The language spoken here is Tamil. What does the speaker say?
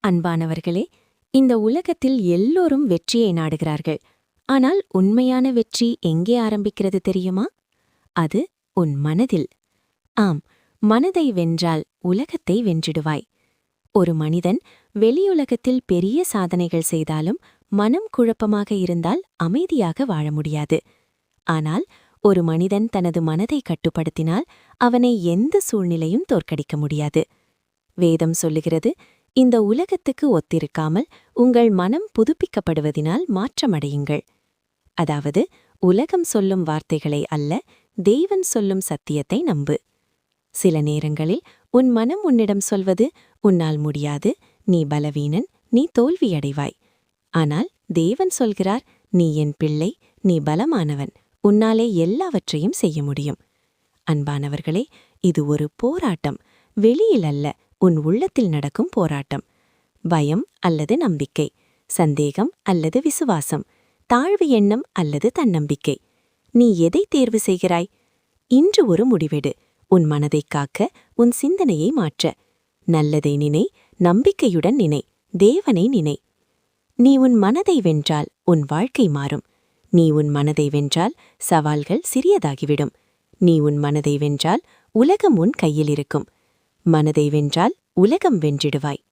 அன்பானவர்களே, இந்த உலகத்தில் எல்லோரும் வெற்றியை நாடுகிறார்கள். ஆனால் உண்மையான வெற்றி எங்கே ஆரம்பிக்கிறது தெரியுமா? அது உன் மனதில். ஆம், மனதை வென்றால் உலகத்தை வென்றிடுவாய். ஒரு மனிதன் வெளியுலகத்தில் பெரிய சாதனைகள் செய்தாலும் மனம் குழப்பமாக இருந்தால் அமைதியாக வாழ முடியாது. ஆனால் ஒரு மனிதன் தனது மனதை கட்டுப்படுத்தினால் அவனை எந்த சூழ்நிலையும் தோற்கடிக்க முடியாது. வேதம் சொல்லுகிறது, இந்த உலகத்துக்கு ஒத்திருக்காமல் உங்கள் மனம் புதுப்பிக்கப்படுவதினால் மாற்றமடையுங்கள். அதாவது, உலகம் சொல்லும் வார்த்தைகளை அல்ல, தேவன் சொல்லும் சத்தியத்தை நம்பு. சில நேரங்களில் உன் மனம் உன்னிடம் சொல்வது, உன்னால் முடியாது, நீ பலவீனன், நீ தோல்வியடைவாய். ஆனால் தேவன் சொல்கிறார், நீ என் பிள்ளை, நீ பலமானவன், உன்னாலே எல்லாவற்றையும் செய்ய முடியும். அன்பானவர்களே, இது ஒரு போராட்டம், வெளியில் அல்ல, உன் உள்ளத்தில் நடக்கும் போராட்டம். பயம் அல்லது நம்பிக்கை, சந்தேகம் அல்லது விசுவாசம், தாழ்வு எண்ணம் அல்லது தன்னம்பிக்கை. நீ எதை தேர்வு செய்கிறாய்? இன்று ஒரு முடிவெடு. உன் மனதைக் காக்க உன் சிந்தனையை மாற்ற. நல்லதை நினை, நம்பிக்கையுடன் நினை, தேவனை நினை. நீ உன் மனதை வென்றால் உன் வாழ்க்கை மாறும். நீ உன் மனதை வென்றால் சவால்கள் சிறியதாகிவிடும். நீ உன் மனதை வென்றால் உலகம் உன் கையில் இருக்கும். மனதை வென்றால் உலகம் வென்றிடுவாய்.